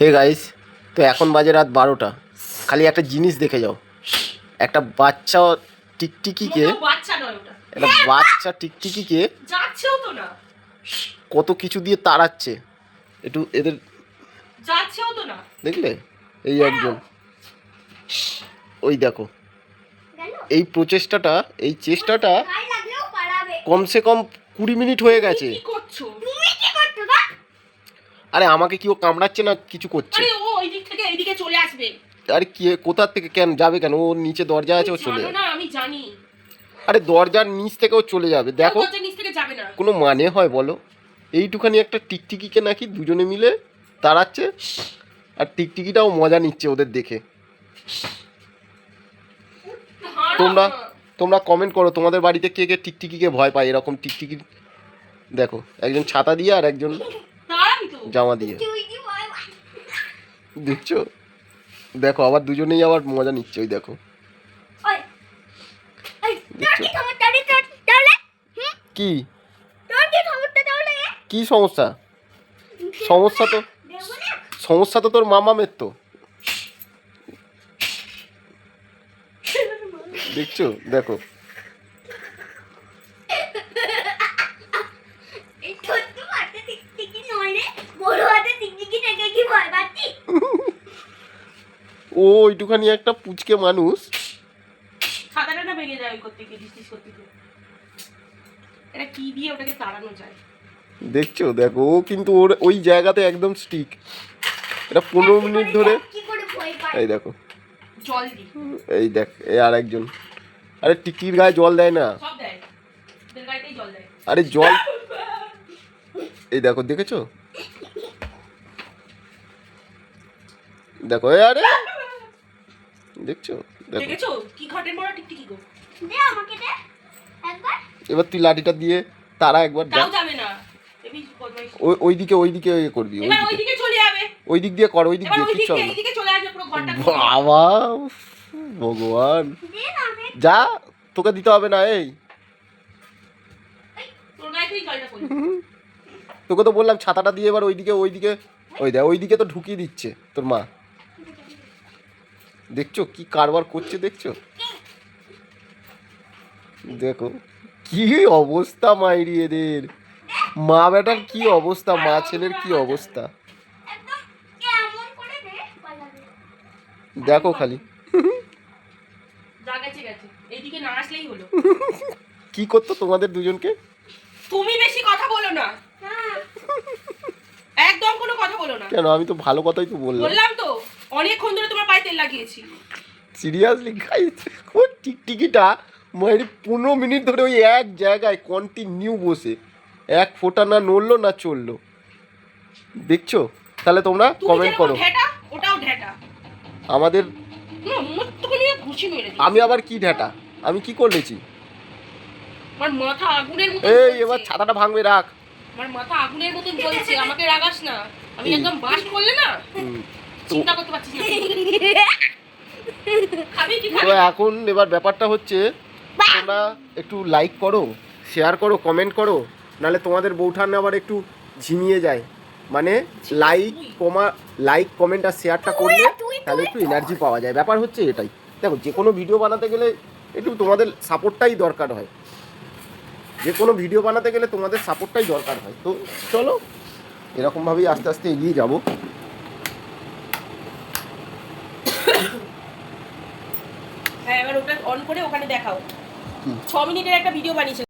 Hey guys, তো এখন বাজে রাত 12টা। খালি একটা জিনিস দেখে যাও, একটা বাচ্চা টিকটিকিকে, একটা বাচ্চা টিকটিকিকে যাচ্ছেও তো না, কত কিছু দিয়ে তাড়াচ্ছে। একটু এদের যাচ্ছেও তো না, দেখলে? এই একজন, ওই দেখো, এই প্রচেষ্টাটা, এই চেষ্টাটা কমসে কম 20 মিনিট হয়ে গেছে। কি করছো? আরে আমাকে কি ও কামড়াচ্ছে না কিছু করছে? আরে ও ওই দিক থেকে এইদিকে চলে আসবে। আরে কি, কোথা থেকে কেন যাবে? কেন ওর নিচে দরজা আছে, ও চলে জানো যাবে। না, আমি জানি। আরে দরজার নিচ থেকে ও চলে যাবে, দেখো। দরজার নিচ থেকে যাবে না। কোনো মানে হয় বলো? এইটুখানি একটা টিকটিকিকে নাকি দুজনে মিলে তাড়াচ্ছে, আর টিকটিকিটাও মজা নিচ্ছে ওদের দেখে। তোমরা তোমরা কমেন্ট করো, তোমাদের বাড়িতে কে কে টিকটিকিকে ভয় পায়? এরকম টিকটিকি দেখো, একজন ছাতা দিয়ে আর একজন জামা দিয়ে, দেখছো? দেখো আবার দুজনেই আবার মজা নিচ্ছে, ওই দেখো। কি কি সমস্যা? সমস্যা তো তোর মামামের তো, দেখছো? দেখো ও ওইটুখানি একটা পুচকে মানুষ। ছাতাটা না ভেঙে যায় করতে গিয়ে, ডিসডিস করতে গিয়ে। এটা কি দিয়ে ওটাকে তাড়ানো যায়? দেখছো? দেখো ও কিন্তু ওর ওই জায়গাতে একদম স্টিক। এটা 15 মিনিট ধরে, এই দেখো, জল দি, এই দেখ, এই আর একজন। আরে টিকির গায়ে জল দেয় না, সব দেয়, ওদের গায়েতেই জল দেয়। আরে জল, এই দেখো, দেখেছো? দেখো, আরে দেখছো? দেখেছো কি ঘটের মরা টিকটিকি গো? দে আমাকে, দে একবার। এবার তুই লাঠিটা দিয়ে তারা একবার তাও যাবে না, এবি বদমাইশ। ওইদিকে এ করবি, এবার ওইদিকে চলে যাবে, ওই দিক দিয়ে কর, ওই দিক এবার দিয়ে ওইদিকে চল। এইদিকে চলে আসবে পুরো ঘরটা। বাবা, ভগবান, দে না আমি। যা, তোকে দিতে হবে না। এই তোর গায়ে তুই জলটা পড়লি। তোকে তো বললাম ছাতাটা দিয়ে এবার ওইদিকে ওই দেখ, ওইদিকে তো ঢুকিয়ে দিচ্ছে তোর মা। দেখছো কি কারবার করছে? দেখছো? দেখো কি অবস্থা মাইরি এদের, মা বেটার কি অবস্থা, মা ছেলের কি অবস্থা, একদম কেমন করে দে পালাবে। দেখো খালি। যা গেছে গেছে, এইদিকে না আসলেই হলো। কি করতো তোমাদের দুজনকে? তুমি বেশি কথা বলো না, হ্যাঁ একদম কোনো কথা বলো না। কেন? আমি তো ভালো কথাই তো বললাম। বললাম তো অনেকক্ষণ ধরে তোমার পায়ে তেল লাগিয়েছি। সিরিয়াসলি গাইস, ও টিকটিকিটা মাইরি 15 মিনিট ধরে ওই এক জায়গায় কন্টিনিউ বসে, এক ফোঁটা না নড়লো না চললো। দেখছো? তাহলে তোমরা তুমি কমেন্ট যেরকম করো। ঢেটা, ওটাও ঢেটা। আমাদের, মুত্তুকে নিয়ে ঘুষি মেরে দিই। আমি আবার কি ঢেটা? আমি কি করেছি? আমার মাথা আগুনের মতো এই জ্বলছে। এবার ছাতাটা ভাঙবে, রাখ। আমার মাথা আগুনের মতো জ্বলছে, আমাকে রাগাস না। আমি এই। একদম বাস্ট করলে না, তো চিন্তা করতে পারছিস না। খাবি কি তো খাবি? এখন এবার ব্যাপারটা হচ্ছে, তোমরা একটু লাইক করো, শেয়ার করো, কমেন্ট করো, নাহলে তোমাদের বউঠান আবার একটু ঝিমিয়ে যায়। মানে লাইক কমেন্ট আর শেয়ারটা করলে তাহলে একটু এনার্জি পাওয়া যায়। ব্যাপার হচ্ছে এটাই। দেখো, যে কোনো ভিডিও বানাতে গেলে একটু তোমাদের সাপোর্টটাই দরকার হয়, যে কোনো ভিডিও বানাতে গেলে তোমাদের সাপোর্টটাই দরকার হয়। তো চলো, এরকমভাবেই আস্তে আস্তে এগিয়ে যাবো। হ্যাঁ, এবার ওটা অন করে ওখানে দেখাও। 6 মিনিটের একটা ভিডিও বানিয়েছে।